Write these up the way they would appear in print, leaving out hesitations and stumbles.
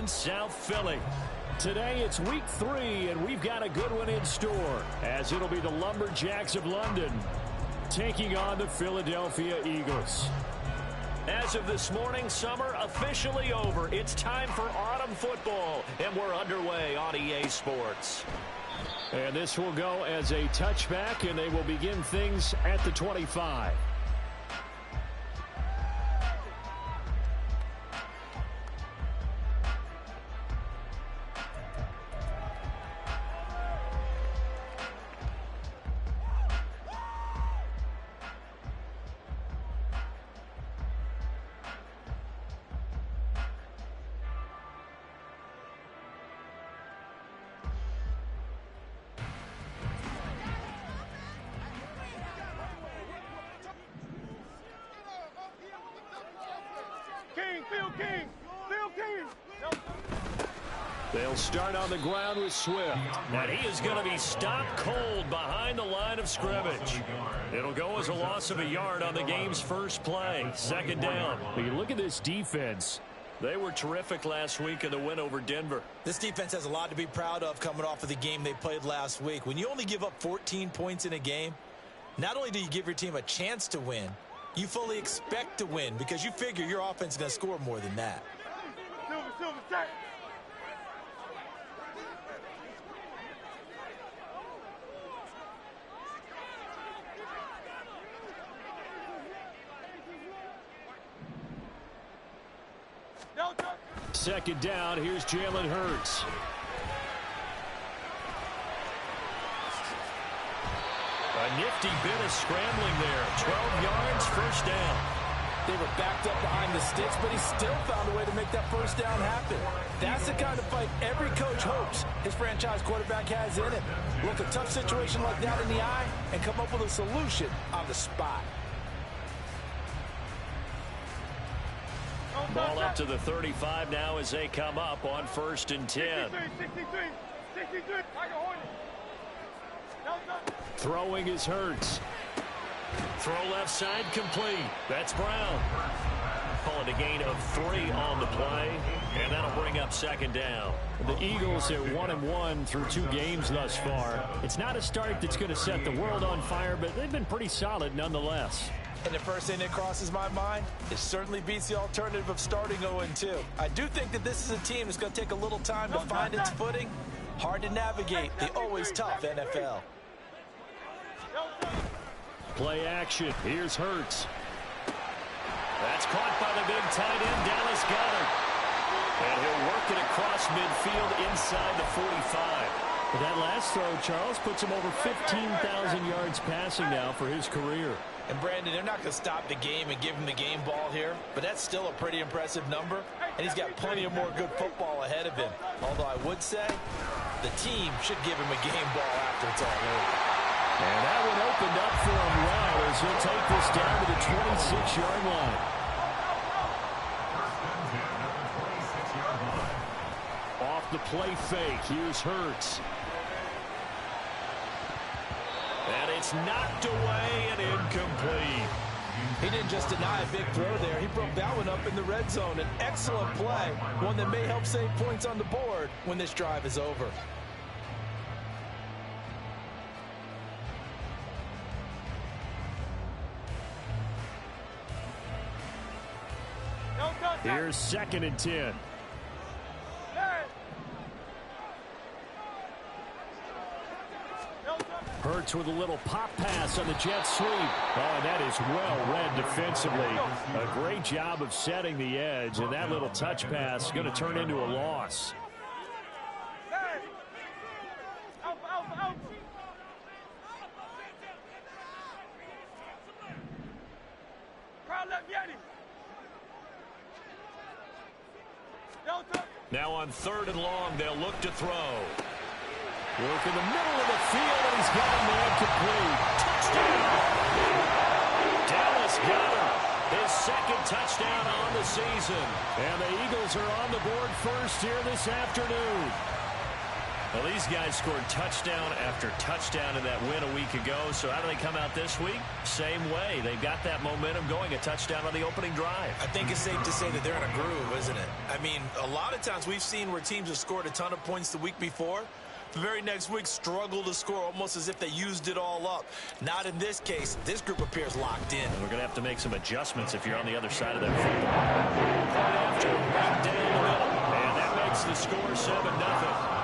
in South Philly. Today it's week 3, and we've got a good one in store, as it'll be the Lumberjacks of London taking on the Philadelphia Eagles. As of this morning, summer officially over. It's time for autumn football, and we're underway on EA Sports. And this will go as a touchback, and they will begin things at the 25. They'll start on the ground with Swift. And he is going to be stopped cold behind the line of scrimmage. It'll go as a loss of a yard on the game's first play. Second down. But you look at this defense. They were terrific last week in the win over Denver. This defense has a lot to be proud of coming off of the game they played last week. When you only give up 14 points in a game, not only do you give your team a chance to win, you fully expect to win because you figure your offense is going to score more than that. Second down, here's Jalen Hurts. A nifty bit of scrambling there. 12 yards, first down. They were backed up behind the sticks, but he still found a way to make that first down happen. That's the kind of fight every coach hopes his franchise quarterback has in him. Look a tough situation like that in the eye and come up with a solution on the spot. Ball up to the 35 now as they come up on 1st and 10. Throwing is Hurts. Throw left side complete. That's Brown. Call it a gain of 3 on the play, and that'll bring up second down. The Eagles are 1-1 through 2 games thus far. It's not a start that's going to set the world on fire, but they've been pretty solid nonetheless. And the first thing that crosses my mind, it certainly beats the alternative of starting 0-2. I do think that this is a team that's going to take a little time to find its footing. Hard to navigate the always tough NFL. Play action. Here's Hurts. That's caught by the big tight end, Dallas Goedert. And he'll work it across midfield inside the 45. But that last throw, Charles, puts him over 15,000 yards passing now for his career. And, Brandon, they're not going to stop the game and give him the game ball here, but that's still a pretty impressive number, and he's got plenty of more good football ahead of him. Although I would say the team should give him a game ball after it's all over. And that one opened up for him well as he'll take this down to the 26-yard line. Off the play fake, here's Hurts. And it's knocked away and incomplete. He didn't just deny a big throw there. He broke that one up in the red zone. An excellent play, one that may help save points on the board when this drive is over. Here's 2nd and 10. Hurts with a little pop pass on the jet sweep. Oh, that is well read defensively. A great job of setting the edge, and that little touch pass is going to turn into a loss. Now on 3rd and long, they'll look to throw. Work in the middle of the field, and he's got a man complete. Touchdown! Dallas Goedert, his 2nd touchdown on the season. And the Eagles are on the board first here this afternoon. Well, these guys scored touchdown after touchdown in that win a week ago. So how do they come out this week? Same way. They've got that momentum going, a touchdown on the opening drive. I think it's safe to say that they're in a groove, isn't it? I mean, a lot of times we've seen where teams have scored a ton of points the week before. The very next week struggle to score almost as if they used it all up. Not in this case. This group appears locked in. And we're going to have to make some adjustments if you're on the other side of that football. Right after, right down the middle. And that makes the score 7-0.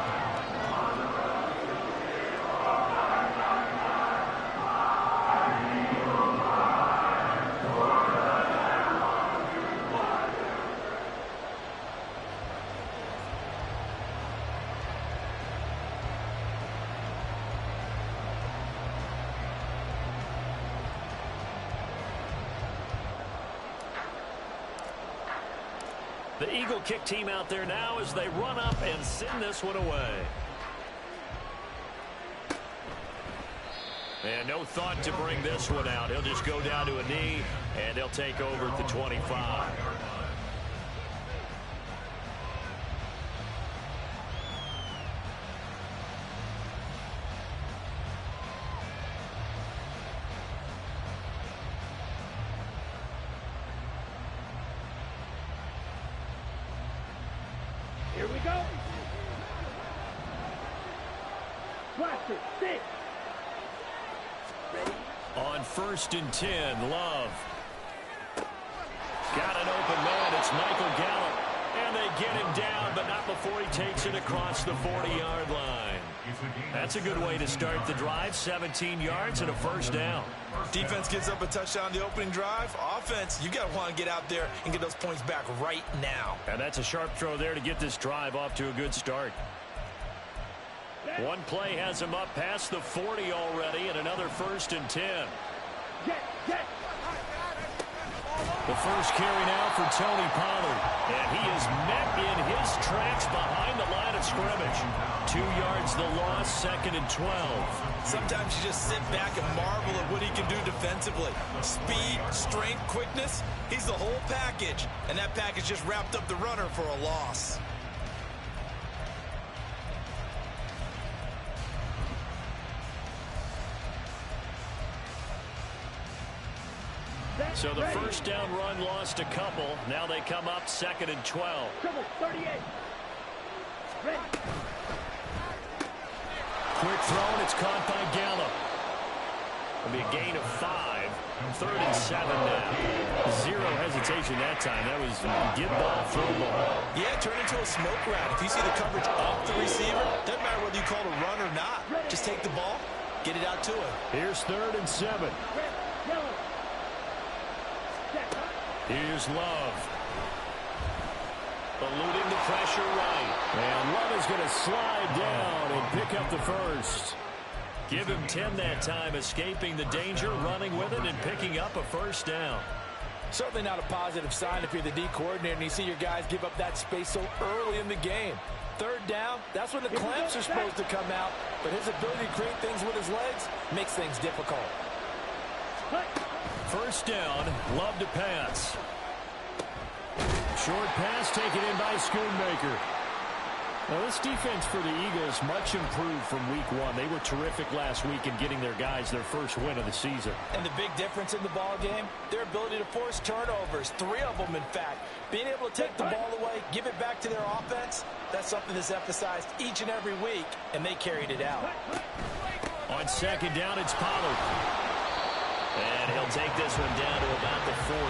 The Eagle kick team out there now as they run up and send this one away. And no thought to bring this one out. He'll just go down to a knee, and they'll take over at the 25. Here we go. Watch it. Stick. Ready? On 1st and 10, Love. Got an open man. It's Michael Gallup. And they get him down, but not before he takes it across the 40-yard line. That's a good way to start the drive. 17 yards and a first down. Defense gives up a touchdown the opening drive. Offense, you got to want to get out there and get those points back right now. And that's a sharp throw there to get this drive off to a good start. One play has him up past the 40 already, and another 1st and 10. The first carry now for Tony Pollard. And he is met in his tracks behind the line of scrimmage. 2 yards the loss, 2nd and 12. Sometimes you just sit back and marvel at what he can do defensively. Speed, strength, quickness. He's the whole package. And that package just wrapped up the runner for a loss. So the first down run lost a couple. Now they come up 2nd and 12. 38. Ready. Quick throw, and it's caught by Gallup. It'll be a gain of 5. 3rd and 7 now. Zero hesitation that time. That was get ball, throw ball. Yeah, turn into a smoke route. If you see the coverage off the receiver, doesn't matter whether you call it a run or not. Just take the ball, get it out to him. Here's 3rd and 7. Here's Love. Eluding the pressure right. And Love is going to slide down and pick up the first. Give him 10 that time, escaping the danger, running with it, and picking up a first down. Certainly not a positive sign if you're the D coordinator and you see your guys give up that space so early in the game. 3rd down, that's when the clamps are supposed to come out, but his ability to create things with his legs makes things difficult. First down, Love to pass. Short pass taken in by Schoonmaker. Now this defense for the Eagles much improved from week 1. They were terrific last week in getting their guys their first win of the season. And the big difference in the ball game, their ability to force turnovers, 3 of them in fact. Being able to take the ball away, give it back to their offense, that's something that's emphasized each and every week, and they carried it out. On 2nd down, it's Pollard. And he'll take this one down to about the 40.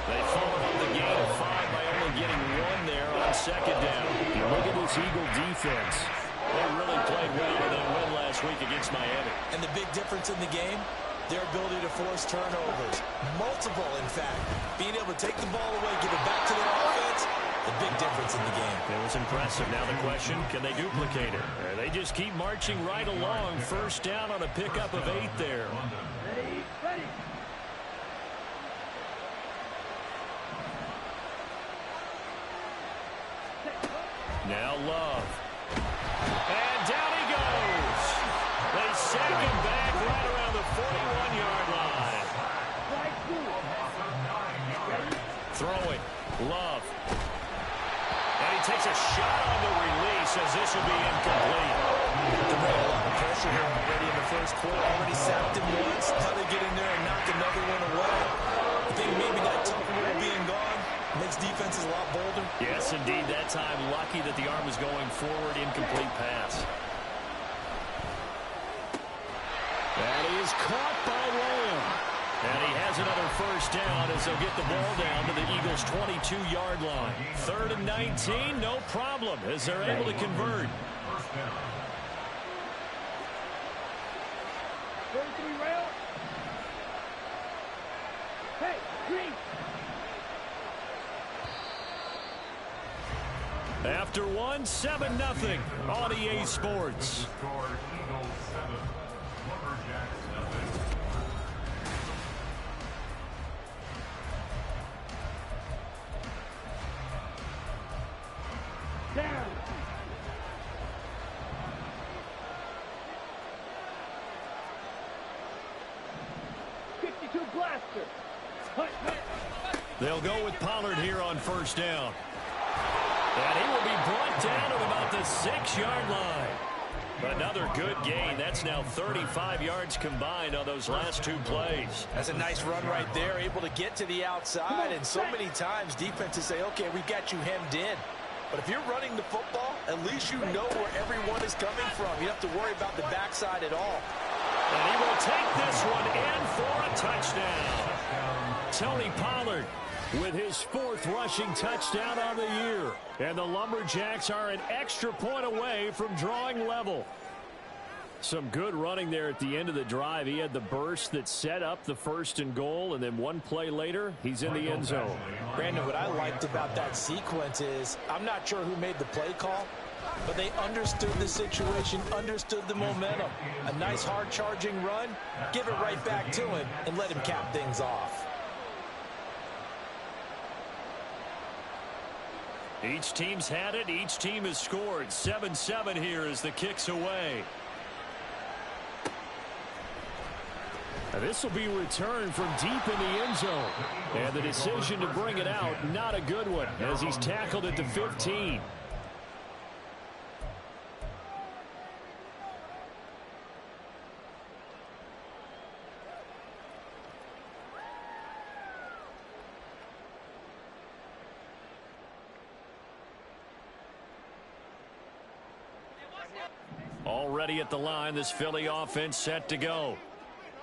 They followed up the gain of 5 by only getting 1 there on 2nd down. You look at this Eagle defense. They really played well in that win last week against Miami. And the big difference in the game, their ability to force turnovers. Multiple, in fact. Being able to take the ball away, give it back to their offense, the big difference in the game. It was impressive. Now the question, can they duplicate it? They just keep marching right along. First down on a pickup of 8 there. Ready. Now Love. And down he goes. They sack him back right around the 41-yard line. Throwing. Love. And he takes a shot on the release as this will be incomplete. They're bringing a lot of pressure here already in the first quarter. Already sacked him once. Now they get in there and knock another one away. I think maybe that tougher role being gone makes defenses a lot bolder. Yes, indeed. That time, lucky that the arm was going forward. Incomplete pass. That is caught by Lamb. And he has another first down as they'll get the ball down to the Eagles' 22-yard line. 3rd and 19, no problem, as they're able to convert. 33 rail. Hey, green. After one, 7-0 on EA Sports. Down. Blaster. They'll go with Pollard here on first down. And he will be brought down at about the 6-yard line. Another good gain. That's now 35 yards combined on those last 2 plays. That's a nice run right there, able to get to the outside. And so many times defenses say, okay, we've got you hemmed in. But if you're running the football, at least you know where everyone is coming from. You don't have to worry about the backside at all. And he will take this one in for a touchdown. Tony Pollard with his 4th rushing touchdown on the year. And the Lumberjacks are an extra point away from drawing level. Some good running there at the end of the drive. He had the burst that set up the 1st and goal, and then one play later, he's in the end zone. Brandon, what I liked about that sequence is, I'm not sure who made the play call, but they understood the situation, understood the momentum. A nice hard-charging run, give it right back to him, and let him cap things off. Each team's had it. Each team has scored. 7-7 here as the kick's away. Now this will be returned from deep in the end zone. And the decision to bring it out, not a good one, as he's tackled at the 15. Already at the line, this Philly offense set to go.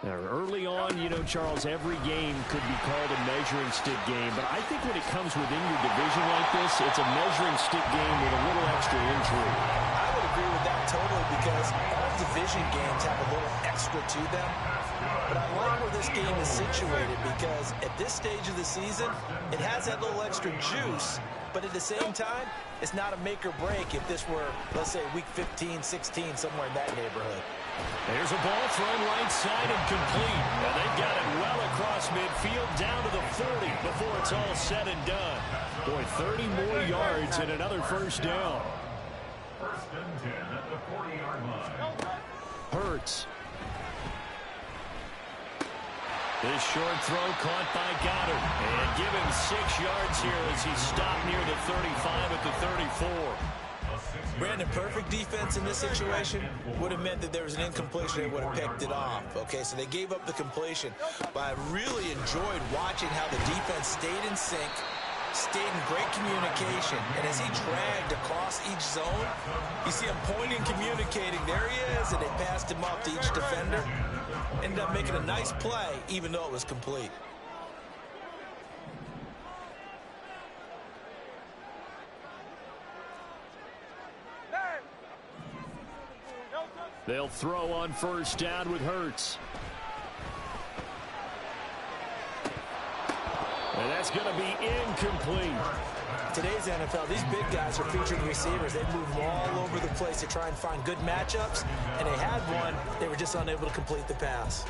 Now, early on, you know, Charles, every game could be called a measuring stick game. But I think when it comes within your division like this, it's a measuring stick game with a little extra intrigue. I would agree with that totally, because all division games have a little extra to them. But I like where this game is situated, because at this stage of the season, it has that little extra juice. But at the same time, it's not a make or break if this were, let's say, week 15, 16, somewhere in that neighborhood. There's a ball thrown right side and complete. And they've got it well across midfield down to the 40 before it's all said and done. Boy, 30 more yards and another first down. 1st and 10 at the 40-yard line. Hurts. This short throw caught by Goddard. And give him 6 yards here as he stopped near the 35 at the 34. Brandon, perfect defense in this situation would have meant that there was an incompletion. They would have picked it off. Okay, so they gave up the completion. But I really enjoyed watching how the defense stayed in sync, stayed in great communication. And as he dragged across each zone, you see him pointing, communicating. There he is, and they passed him off to each defender. Ended up making a nice play, even though it was complete. They'll throw on first down with Hurts. And that's going to be incomplete. Today's NFL, these big guys are featured receivers. They move all over the place to try and find good matchups. And they had one. They were just unable to complete the pass.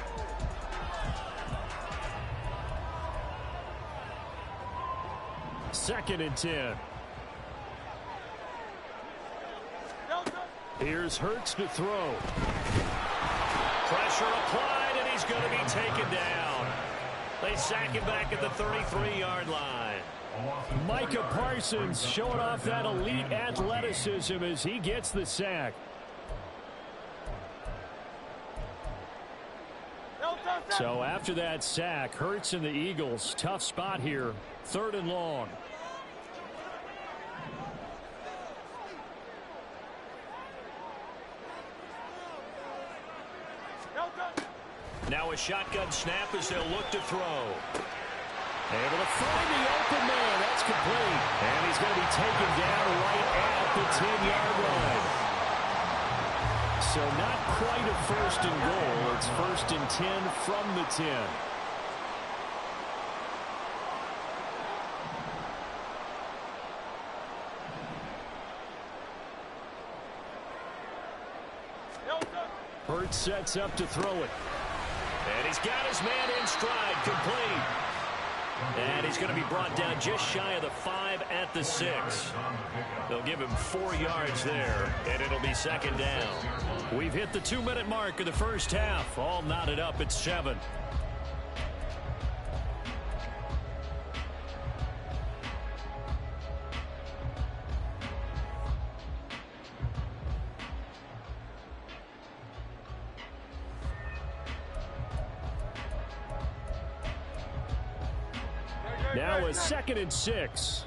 Second and 10. Here's Hurts to throw. Pressure applied, and he's going to be taken down. They sack him back at the 33-yard line. Micah Parsons showing off that elite athleticism as he gets the sack. So after that sack, Hurts and the Eagles, tough spot here, 3rd and long. Now a shotgun snap as they'll look to throw. Able to find the open man. That's complete. And he's going to be taken down right at the 10-yard line. So not quite a 1st and goal. It's 1st and 10 from the 10. Hurts sets up to throw it. And he's got his man in stride, complete. And he's going to be brought down just shy of the 5 at the 6. They'll give him 4 yards there, and it'll be 2nd down. We've hit the 2-minute mark of the first half. All knotted up at 7. Now a 2nd and 6.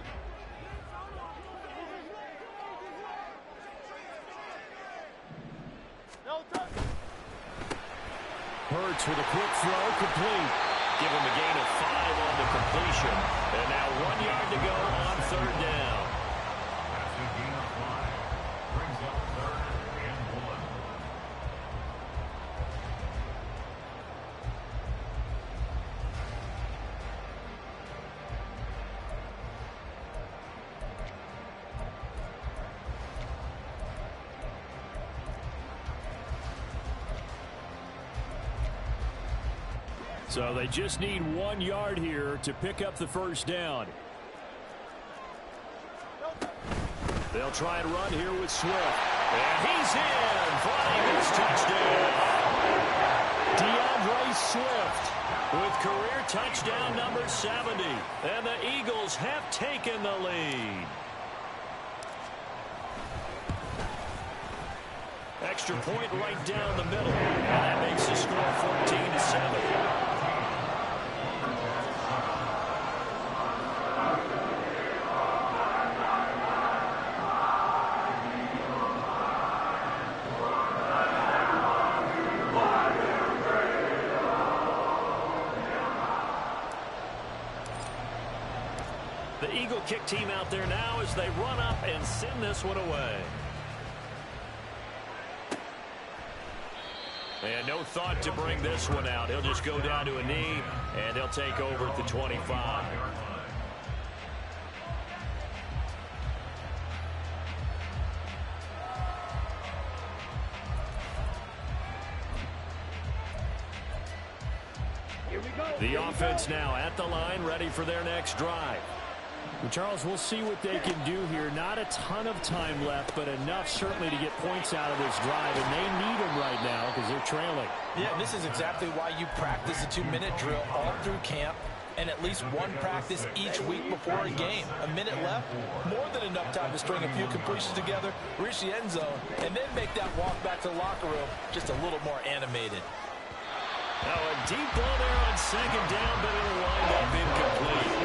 Hurts with a quick throw, complete. Give him a gain of 5 on the completion. And now 1 yard to go on 3rd down. That's a gain of 5. Brings up 3rd and 1. So they just need 1 yard here to pick up the 1st down. They'll try and run here with Swift. And he's in for Eagles touchdown. DeAndre Swift with career touchdown number 70. And the Eagles have taken the lead. Extra point right down the middle. And that makes the score 14-7. The Eagle kick team out there now as they run up and send this one away. And no thought to bring this one out. He'll just go down to a knee, and he'll take over at the 25. Here we go. The offense now at the line, ready for their next drive. Well, Charles, we'll see what they can do here. Not a ton of time left, but enough certainly to get points out of this drive, and they need them right now because they're trailing. Yeah, this is exactly why you practice a 2-minute drill all through camp and at least one practice each week before a game. A minute left, more than enough time to string a few completions together, reach the end zone, and then make that walk back to the locker room just a little more animated. Now a deep ball there on 2nd down, but it'll wind up incomplete.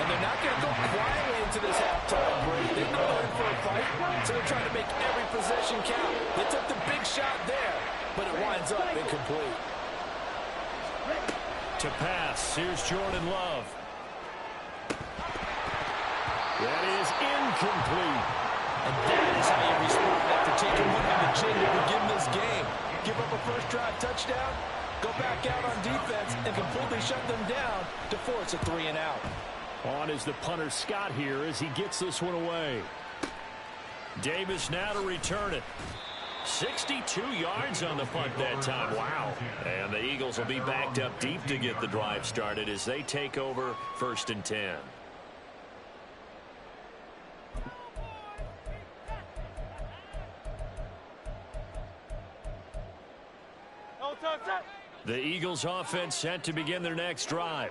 And they're not going to go quietly into this halftime break. They know they're in for a fight, so they're trying to make every possession count. They took the big shot there, but it winds up incomplete. To pass, here's Jordan Love. That is incomplete. And that is how you respond after taking one on the chin to begin this game. Give up a first drive touchdown, go back out on defense, and completely shut them down to force a 3-and-out. On is the punter Scott here as he gets this one away. Davis now to return it. 62 yards on the punt that time. Wow. And the Eagles will be backed up deep to get the drive started as they take over 1st and 10. The Eagles offense set to begin their next drive.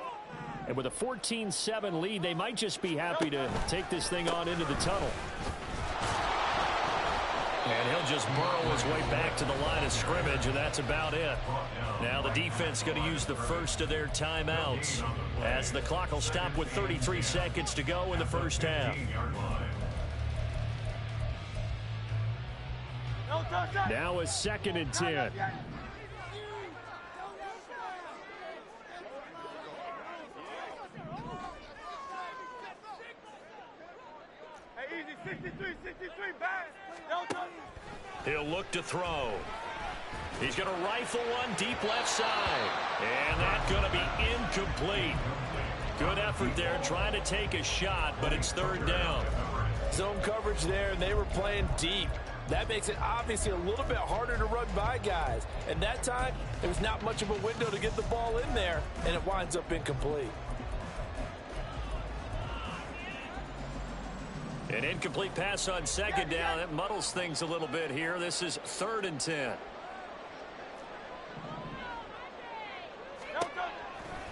And with a 14-7 lead, they might just be happy to take this thing on into the tunnel. And he'll just burrow his way back to the line of scrimmage, and that's about it. Now the defense going to use the first of their timeouts as the clock will stop with 33 seconds to go in the first half. Now a 2nd and 10. He'll look to throw. He's going to rifle one deep left side. And that's going to be incomplete. Good effort there trying to take a shot, but it's 3rd down. Zone coverage there, and they were playing deep. That makes it obviously a little bit harder to run by guys. And that time, there was not much of a window to get the ball in there, and it winds up incomplete. An incomplete pass on 2nd down. That muddles things a little bit here. This is 3rd and 10.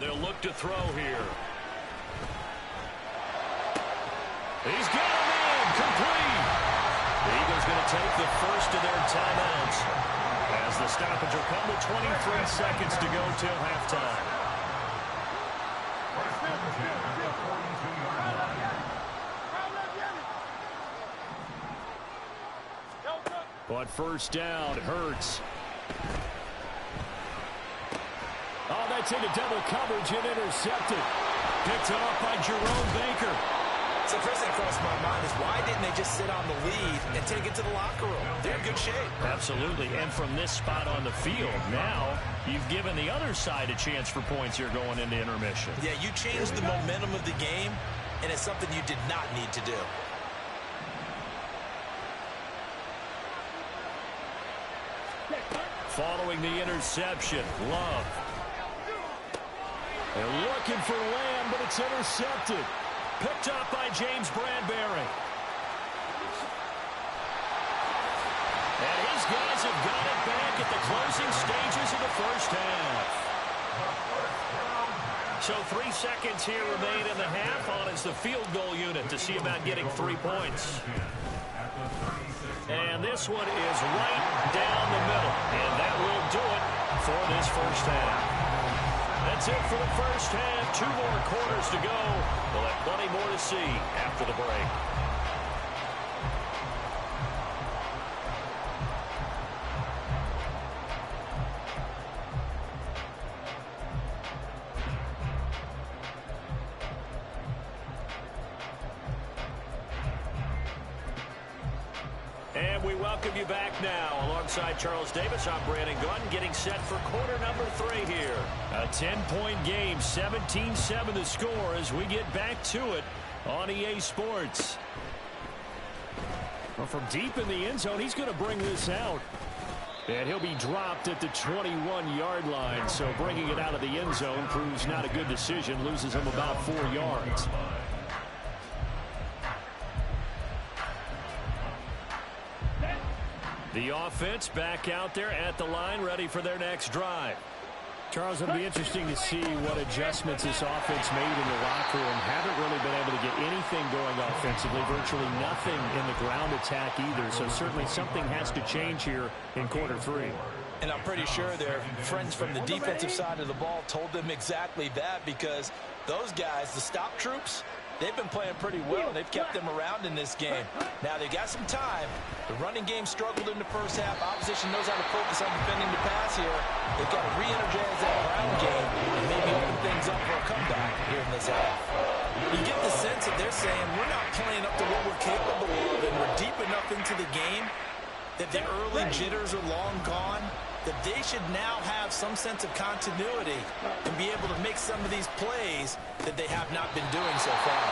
They'll look to throw here. He's got him in. Complete. The Eagles going to take the first of their timeouts as the stoppage will come with 23 seconds to go till halftime. But first down, Hurts. Oh, that's into double coverage and intercepted. Picked off by Jerome Baker. So the first thing that crossed my mind is why didn't they just sit on the lead and take it to the locker room? They're in good shape. Absolutely. And from this spot on the field, now you've given the other side a chance for points here going into intermission. Yeah, you changed the momentum of the game, and it's something you did not need to do. Following the interception, Love. They're looking for Lamb, but it's intercepted. Picked up by James Bradbury. And his guys have got it back at the closing stages of the first half. So 3 seconds here remain in the half. On is the field goal unit to see about getting 3 points. And this one is right down the middle. And that will do it for this first half. That's it for the first half. 2 more quarters to go. We'll have plenty more to see after the break. And we welcome you back now. Alongside Charles Davis, I'm Brandon Gunn, getting set for quarter number 3 here. A 10-point game, 17-7 the score as we get back to it on EA Sports. Well, from deep in the end zone, he's going to bring this out. And he'll be dropped at the 21-yard line. So bringing it out of the end zone proves not a good decision. Loses him about 4 yards. The offense back out there at the line, ready for their next drive. Charles, it'll be interesting to see what adjustments this offense made in the locker room. Haven't really been able to get anything going offensively, virtually nothing in the ground attack either. So certainly something has to change here in quarter 3. And I'm pretty sure their friends from the defensive side of the ball told them exactly that, because those guys, the stop troops, they've been playing pretty well. They've kept them around in this game. Now they got some time. The running game struggled in the first half. Opposition knows how to focus on defending the pass here. They've got to re-energize that ground game and maybe open things up for a comeback here in this half. You get the sense that they're saying we're not playing up to what we're capable of, and we're deep enough into the game that the early jitters are long gone, that they should now have some sense of continuity and be able to make some of these plays that they have not been doing so far.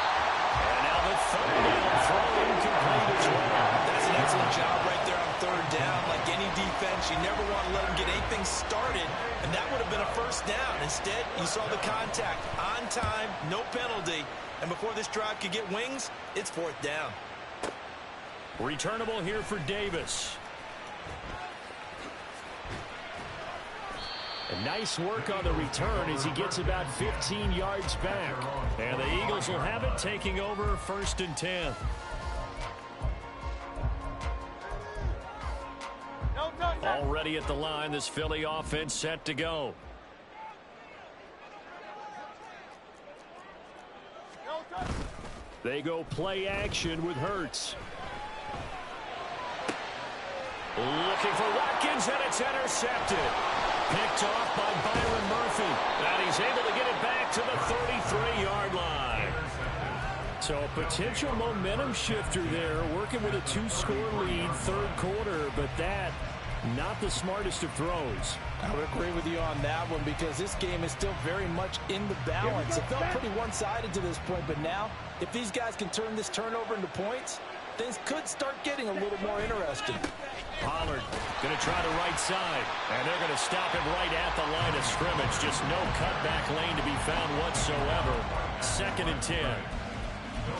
And now the 3rd down throw incomplete as well. That's an excellent job right there on 3rd down. Like any defense, you never want to let them get anything started, and that would have been a first down. Instead, you saw the contact on time, no penalty, and before this drive could get wings, it's 4th down. Returnable here for Davis. And nice work on the return as he gets about 15 yards back. And the Eagles will have it, taking over 1st and 10. Already at the line, this Philly offense set to go. They go play action with Hurts. Looking for Watkins, and it's intercepted. Picked off by Byron Murphy. And he's able to get it back to the 33-yard line. So a potential momentum shifter there, working with a 2-score lead, third quarter, but that, not the smartest of throws. I would agree with you on that one because this game is still very much in the balance. It felt pretty one-sided to this point, but now, if these guys can turn this turnover into points, things could start getting a little more interesting. Pollard going to try the right side, and they're going to stop him right at the line of scrimmage. Just no cutback lane to be found whatsoever. 2nd and 10.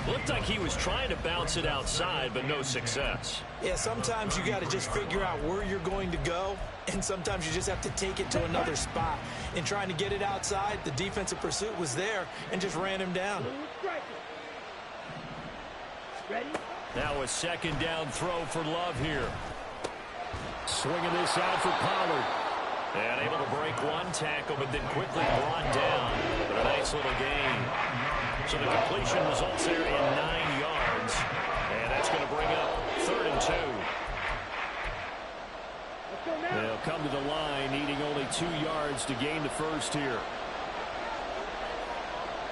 Looked like he was trying to bounce it outside, but no success. Yeah, sometimes you got to just figure out where you're going to go, and sometimes you just have to take it to another spot. In trying to get it outside, the defensive pursuit was there and just ran him down. Ready? Now a 2nd down throw for Love here. Swinging this out for Pollard. And able to break one tackle, but then quickly brought down. But a nice little gain. So the completion results there in 9 yards. And that's going to bring up 3rd and 2. They'll come to the line, needing only 2 yards to gain the first here.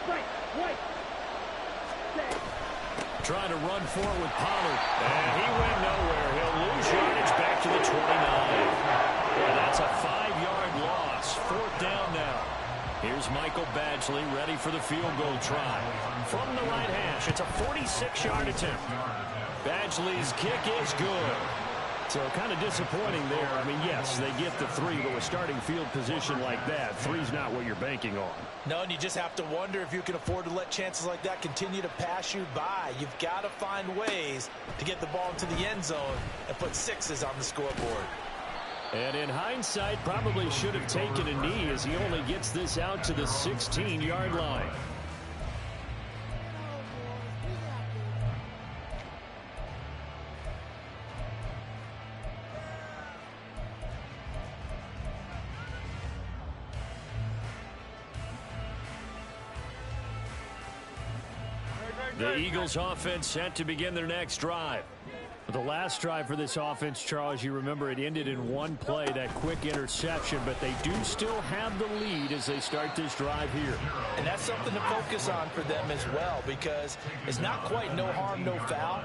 Right. Trying to run forward with Pollard. And he went nowhere. He'll lose yardage back to the 29. And that's a 5-yard loss. 4th down now. Here's Michael Badgley ready for the field goal try. From the right hash, it's a 46-yard attempt. Badgley's kick is good. So kind of disappointing there. I mean, yes, they get the 3, but with starting field position like that, 3's not what you're banking on. No, and you just have to wonder if you can afford to let chances like that continue to pass you by. You've got to find ways to get the ball into the end zone and put 6s on the scoreboard. And in hindsight, probably should have taken a knee as he only gets this out to the 16-yard line. The Eagles offense set to begin their next drive. The last drive for this offense, Charles, you remember it ended in one play, that quick interception, but they do still have the lead as they start this drive here. And that's something to focus on for them as well, because it's not quite no harm, no foul.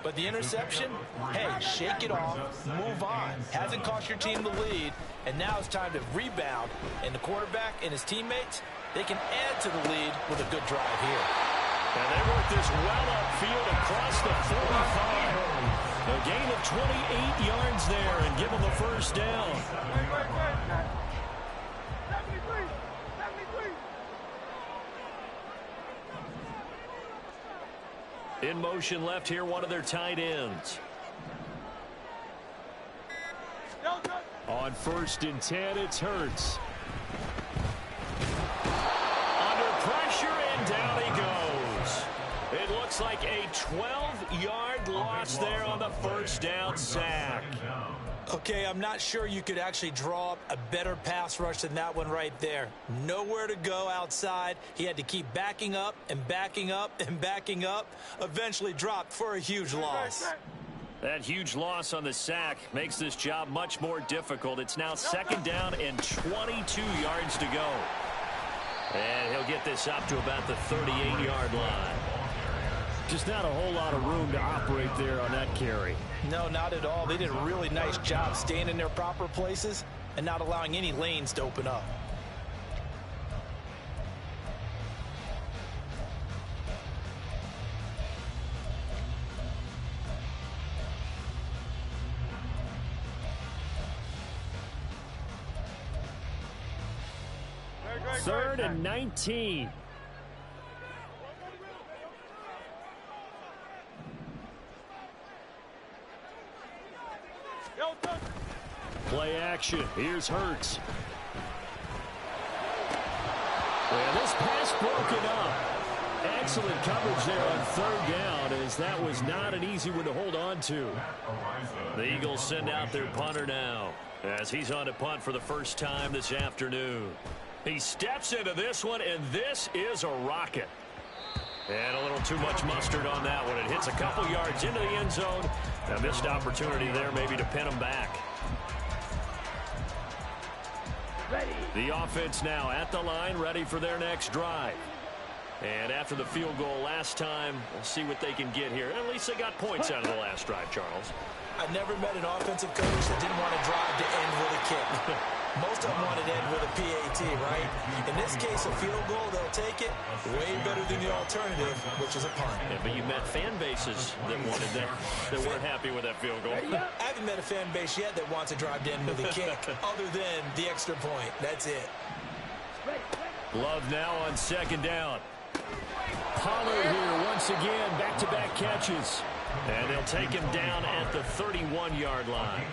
But the interception, hey, shake it off, move on. Hasn't cost your team the lead, and now it's time to rebound. And the quarterback and his teammates, they can add to the lead with a good drive here. And they work this well upfield across the 45. A gain of 28 yards there and give them the first down. In motion left here, one of their tight ends. On 1st and 10, it's Hurts. Under pressure, and down he goes. It looks like a 12-yard loss there on the first down sack. Okay, I'm not sure you could actually draw up a better pass rush than that one right there. Nowhere to go outside. He had to keep backing up and backing up and backing up. Eventually dropped for a huge loss. That huge loss on the sack makes this job much more difficult. It's now 2nd down and 22 yards to go. And he'll get this up to about the 38-yard line. Just not a whole lot of room to operate there on that carry. No, not at all. They did a really nice job staying in their proper places and not allowing any lanes to open up. Third and 19. Play action. Here's Hurts. And this pass broken up. Excellent coverage there on third down, as that was not an easy one to hold on to. The Eagles send out their punter now, as he's on to punt for the first time this afternoon. He steps into this one, and this is a rocket. And a little too much mustard on that one. It hits a couple yards into the end zone. A missed opportunity there maybe to pin him back. Ready. The offense now at the line, ready for their next drive. And after the field goal last time, we'll see what they can get here. At least they got points out of the last drive, Charles. I never met an offensive coach that didn't want to drive to end with a kick. Most of them want to end with a PAT, right? In this case, a field goal, they'll take it. Way better than the alternative, which is a punt. Yeah, but you met fan bases that wanted that weren't happy with that field goal. I haven't met a fan base yet that wants to drive to end with a kick, other than the extra point. That's it. Love now on second down. Pollard here once again, back-to-back catches. And they'll take him down at the 31-yard line.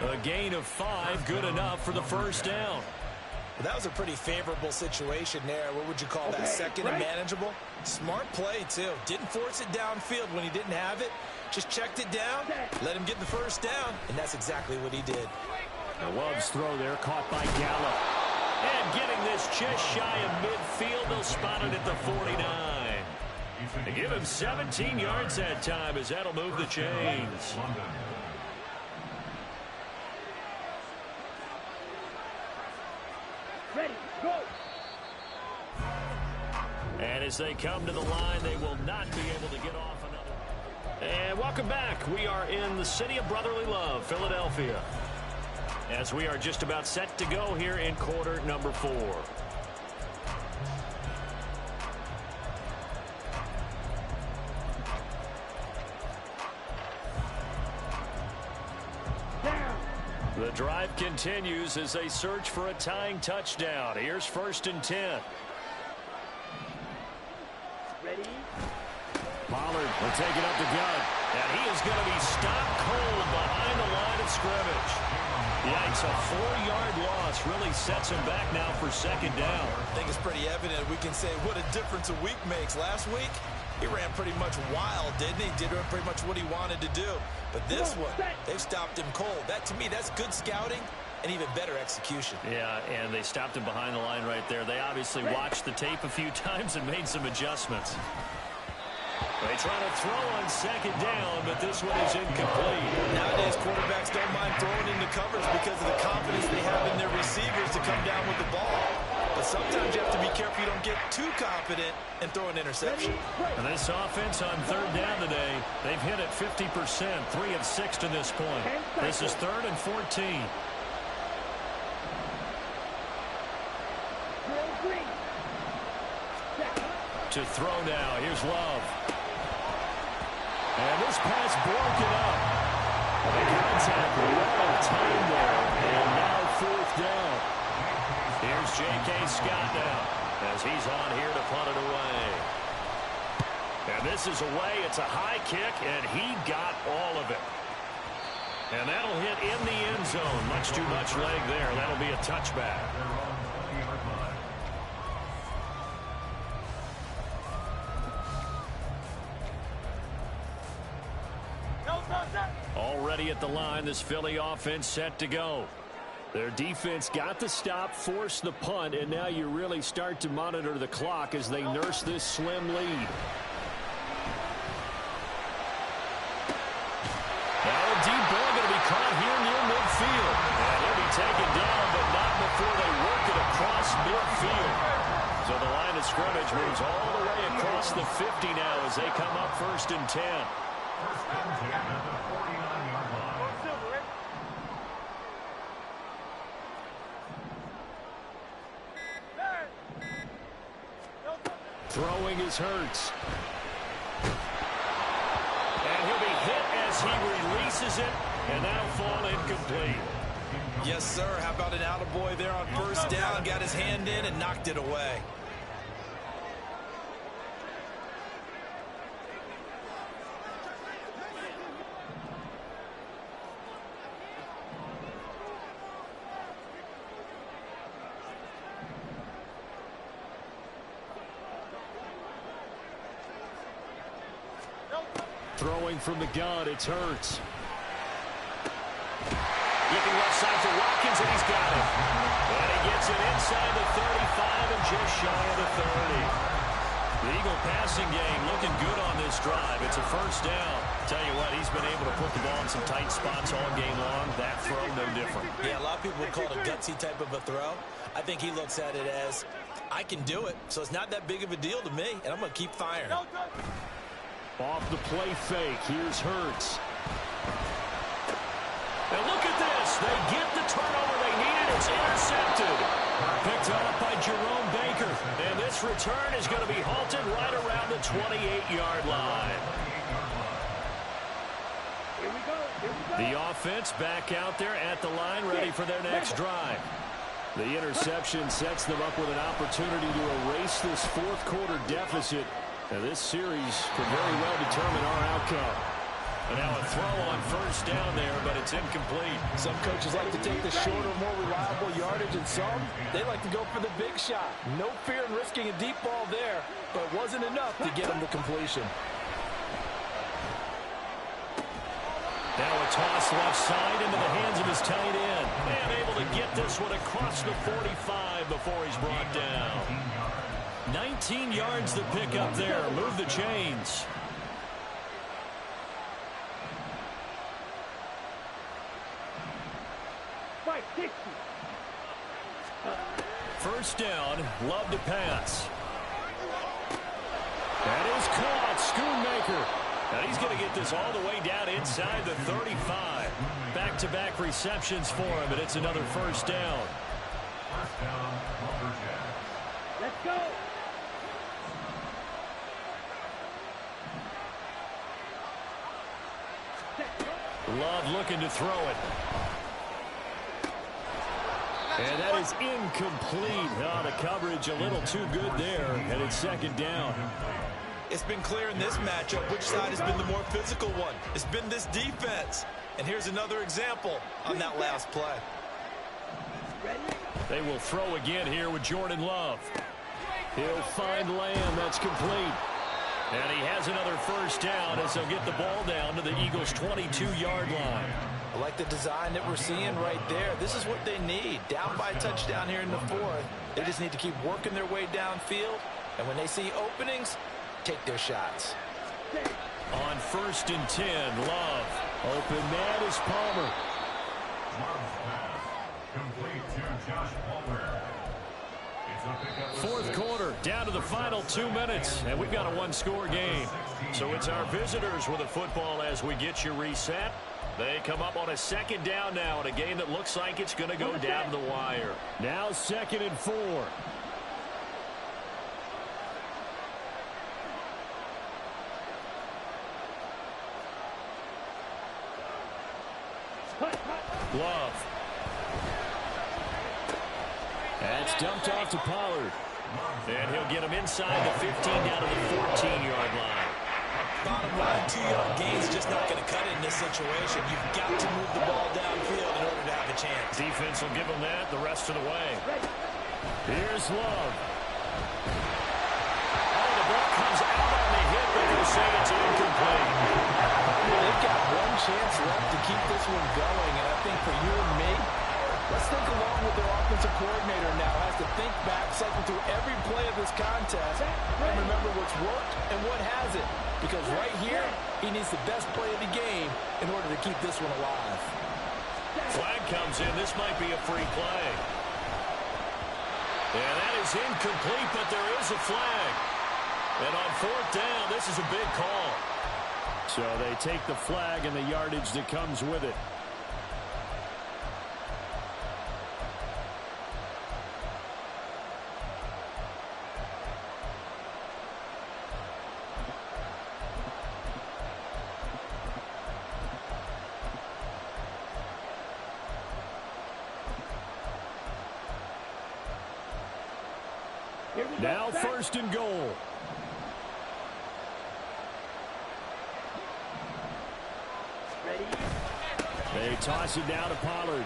A gain of 5, good enough for the first down. Well, that was a pretty favorable situation there. What would you call that? Second and manageable? Smart play, too. Didn't force it downfield when he didn't have it. Just checked it down, let him get the first down, and that's exactly what he did. Now Love's throw there, caught by Gallup. And getting this just shy of midfield, they'll spot it at the 49. They give him 17 yards that time, as that'll move the chains. Ready, go. And as they come to the line, they will not be able to get off another. And welcome back. We are in the city of brotherly love, Philadelphia, as we are just about set to go here in quarter number 4. The drive continues as they search for a tying touchdown. Here's 1st and 10. Ready. Pollard will take it up the gut. And he is going to be stopped cold behind the line of scrimmage. Yikes, a 4-yard loss really sets him back now for second down. I think it's pretty evident. We can say what a difference a week makes. Last week, he ran pretty much wild, didn't he? Did pretty much what he wanted to do. But this one, they've stopped him cold. That, to me, that's good scouting and even better execution. Yeah, and they stopped him behind the line right there. They obviously watched the tape a few times and made some adjustments. They try to throw on second down, but this one is incomplete. Nowadays, quarterbacks don't mind throwing into coverage because of the confidence they have in their receivers to come down with the ball. But sometimes you have to be careful you don't get too confident and throw an interception. And this offense on third down today, they've hit it 50%, 3 of 6 to this point. This is 3rd and 14. To throw now, here's Love. And this pass broken up. The contact well timed there, and now 4th down. Here's J.K. Scott now, as he's on here to punt it away. And this is away. It's a high kick, and he got all of it. And that'll hit in the end zone. Much too much leg there. That'll be a touchback. Already at the line, this Philly offense set to go. Their defense got the stop, forced the punt, and now you really start to monitor the clock as they nurse this slim lead. Now a deep ball going to be caught here near midfield. And he'll be taken down, but not before they work it across midfield. So the line of scrimmage moves all the way across the 50 now as they come up 1st and 10. Throwing is Hurts. And he'll be hit as he releases it, and that'll fall incomplete. Yes, sir. How about an attaboy there on 1st down? Got his hand in and knocked it away. throwing from the gun. It's Hurts. Looking left side for Watkins, and he's got it. And he gets it inside the 35 and just shy of the 30. The Eagle passing game looking good on this drive. It's a first down. Tell you what, he's been able to put the ball in some tight spots all game long. That throw, no different. Yeah, a lot of people would call it a gutsy type of a throw. I think he looks at it as, I can do it, so it's not that big of a deal to me, and I'm going to keep firing. Off the play fake, here's Hurts. And look at this. They get the turnover they needed. It's intercepted. Picked up by Jerome Baker. And this return is going to be halted right around the 28-yard line. Here we go. Here we go. The offense back out there at the line, ready for their next drive. The interception sets them up with an opportunity to erase this fourth quarter deficit. And this series could very well determine our outcome. And now a throw on first down there, but it's incomplete. Some coaches like to take the shorter, more reliable yardage, and some, they like to go for the big shot. No fear in risking a deep ball there, but it wasn't enough to get him to completion. Now a toss left side into the hands of his tight end. And able to get this one across the 45 before he's brought down. 19 yards to pick up there. Move the chains. First down, Love to pass. That is caught, Schoonmaker. Now he's going to get this all the way down inside the 35. Back-to-back receptions for him, and it's another first down. First down, Lumberjacks. Let's go. Love looking to throw it. And that is incomplete. Oh, the coverage a little too good there, and it's second down. It's been clear in this matchup which side has been the more physical one. It's been this defense. And here's another example on that last play. They will throw again here with Jordan Love. He'll find Lamb. That's complete. And he has another first down as they'll get the ball down to the Eagles' 22-yard line. I like the design that we're seeing right there. This is what they need. Down by a touchdown here in the fourth. They just need to keep working their way downfield. And when they see openings, take their shots. On 1st and 10, Love. Open man is Palmer. Love's pass. Complete to Josh Palmer. It's a pickup of Fourth 6. quarter, down to the final 2 minutes, and we've got a one-score game. So it's our visitors with the football as we get you reset. They come up on a second down now in a game that looks like it's going to go down to the wire. Now 2nd and 4. Love. That's dumped off to Pollard. And he'll get him inside the 15 down to the 14-yard line. Bottom line, 2-yard gain's just not going to cut it in this situation. You've got to move the ball downfield in order to have a chance. Defense will give him that the rest of the way. Here's Love. Oh, the ball comes out on the hit, but they'll say it's incomplete. They've got one chance left to keep this one going, and I think for you and me, let's think along with their offensive coordinator now. Has to think back, cycle through every play of this contest, and remember what's worked and what hasn't. Because right here, he needs the best play of the game in order to keep this one alive. Flag comes in. This might be a free play. And that is incomplete, but there is a flag. And on 4th down, this is a big call. So they take the flag and the yardage that comes with it. Now 1st and goal. Ready? They toss it down to Pollard.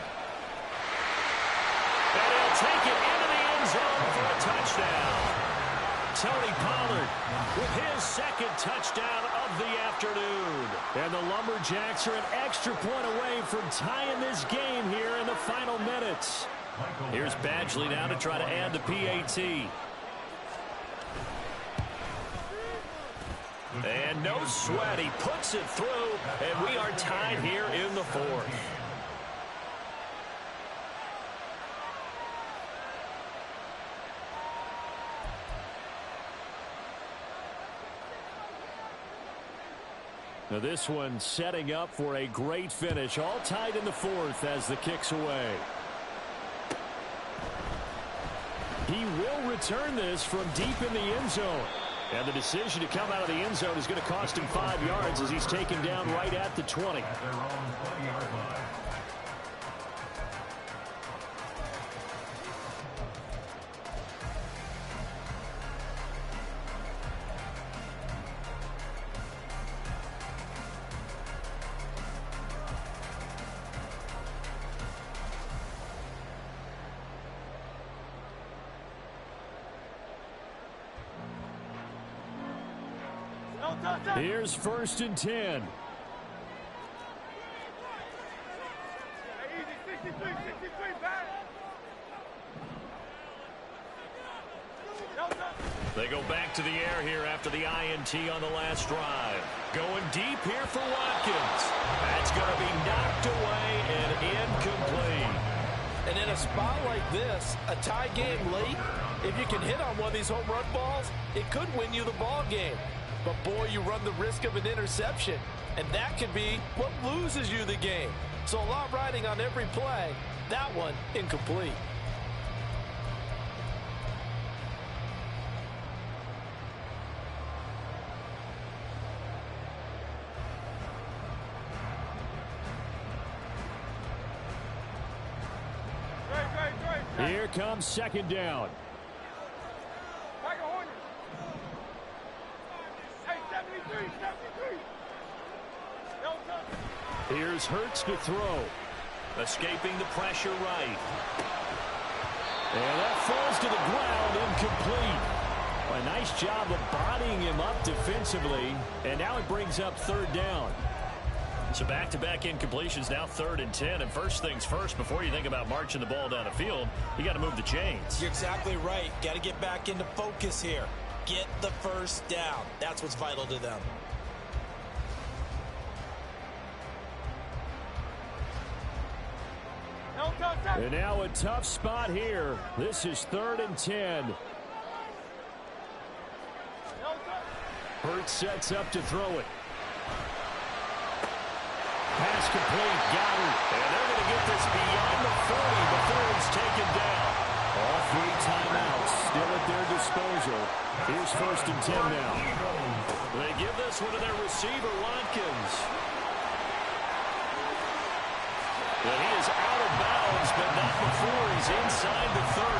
And he'll take it into the end zone for a touchdown. Tony Pollard with his second touchdown of the afternoon. And the Lumberjacks are an extra point away from tying this game here in the final minutes. Here's Badgley now to try to add the PAT. And no sweat. He puts it through, and we are tied here in the fourth. Now this one setting up for a great finish. All tied in the fourth as the kick's away. He will return this from deep in the end zone. And the decision to come out of the end zone is going to cost him 5 yards as he's taken down right at the 20. At their own 20-yard line. Here's 1st and 10. They go back to the air here after the INT on the last drive. Going deep here for Watkins. That's going to be knocked away and incomplete. And in a spot like this, a tie game late, if you can hit on one of these home run balls, it could win you the ball game. But, boy, you run the risk of an interception, and that could be what loses you the game. So a lot riding on every play. That one, incomplete. Here comes 2nd down. Here's Hurts to throw. Escaping the pressure right. And that falls to the ground, incomplete. A nice job of bodying him up defensively. And now it brings up 3rd down. So back-to-back incompletions, now 3rd and 10. And first things first, before you think about marching the ball down the field, you got to move the chains. You're exactly right. Got to get back into focus here. Get the first down. That's what's vital to them. And now a tough spot here. This is 3rd and 10. Hurts sets up to throw it. Pass complete. Got it. And they're going to get this beyond the 40 before it's taken down. All 3 timeouts still at their disposal. Here's 1st and 10 now. They give this one to their receiver, Watkins. Well, he is out of bounds, but not before he's inside the 30.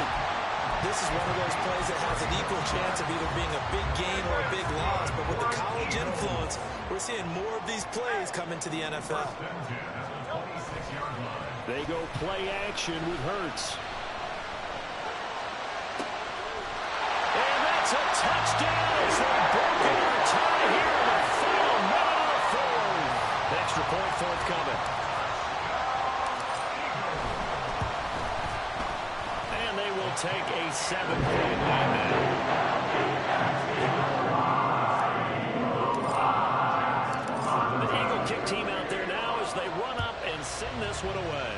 This is one of those plays that has an equal chance of either being a big gain or a big loss. But with the college influence, we're seeing more of these plays come into the NFL. They go play action with Hurts. And that's a touchdown. So broken our tie here in the final minute of the fourth. Extra point forthcoming. And they will take a 7-point lead now. The Eagle kick team out there now as they run up and send this one away.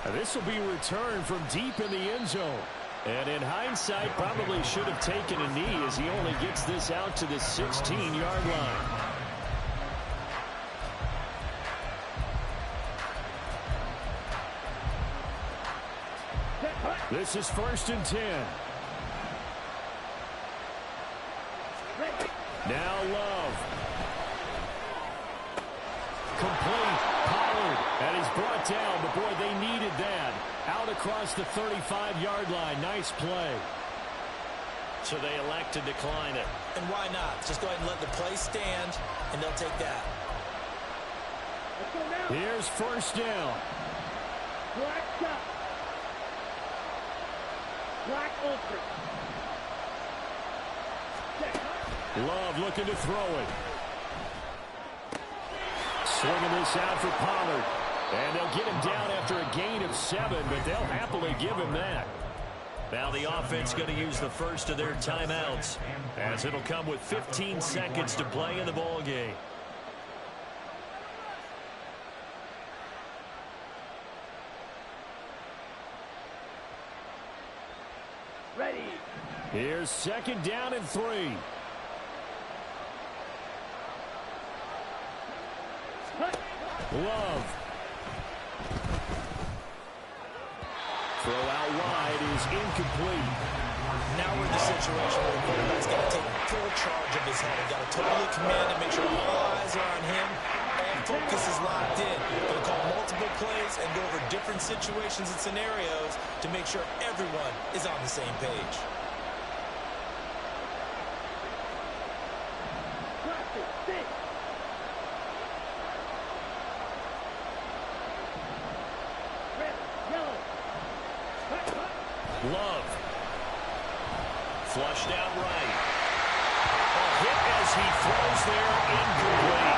And this will be returned from deep in the end zone. And in hindsight, probably should have taken a knee as he only gets this out to the 16-yard line. This is 1st and 10. Now Love. Complete. Pollard. And he's brought down. But, boy, they needed that. Out across the 35-yard line. Nice play. So they elect to decline it. And why not? Just go ahead and let the play stand, and they'll take that. Here's 1st down. Black open. Love looking to throw it. Swinging this out for Pollard. And they'll get him down after a gain of 7, but they'll happily give him that. Now the offense going to use the first of their timeouts, as it'll come with 15 seconds to play in the ball game. Ready. Here's 2nd down and 3. Love. Throw out wide is incomplete. Now we're in the situation where the quarterback's got to take full charge of his head. He's got to totally command and make sure all eyes are on him. All focus is locked in. Going to call multiple plays and go over different situations and scenarios to make sure everyone is on the same page. Love. Flushed out right. A hit as he throws there, incomplete.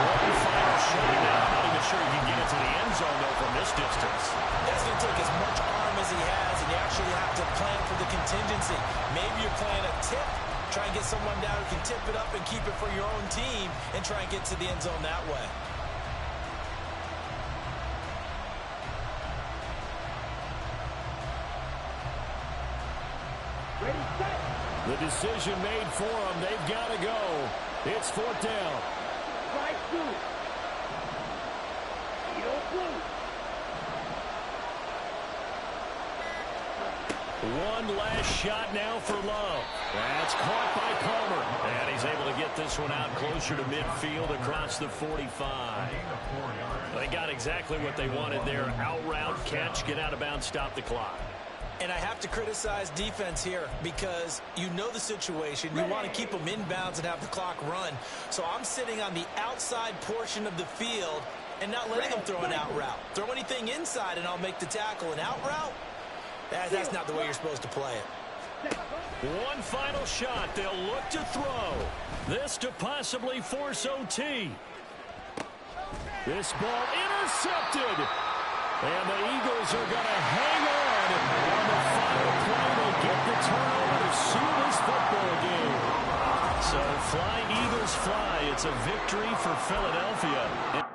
One final shot now. I'm not even sure he can get it to the end zone, though, from this distance. That's going to take as much arm as he has, and you actually have to plan for the contingency. Maybe you're playing a tip. Try and get someone down who can tip it up and keep it for your own team and try and get to the end zone that way. The decision made for them. They've got to go. It's 4th down. Right through. One last shot now for Love. That's caught by Palmer. And he's able to get this one out closer to midfield across the 45. They got exactly what they wanted there. Out route, catch, get out of bounds, stop the clock. And I have to criticize defense here because you know the situation. You want to keep them inbounds and have the clock run. So I'm sitting on the outside portion of the field and not letting them throw an out route. Throw anything inside and I'll make the tackle. An out route? That's not the way you're supposed to play it. One final shot. They'll look to throw. This to possibly force OT. This ball intercepted. And the Eagles are going to hang on the final play. They get the turnover to seal this football game. So fly, Eagles, fly. It's a victory for Philadelphia.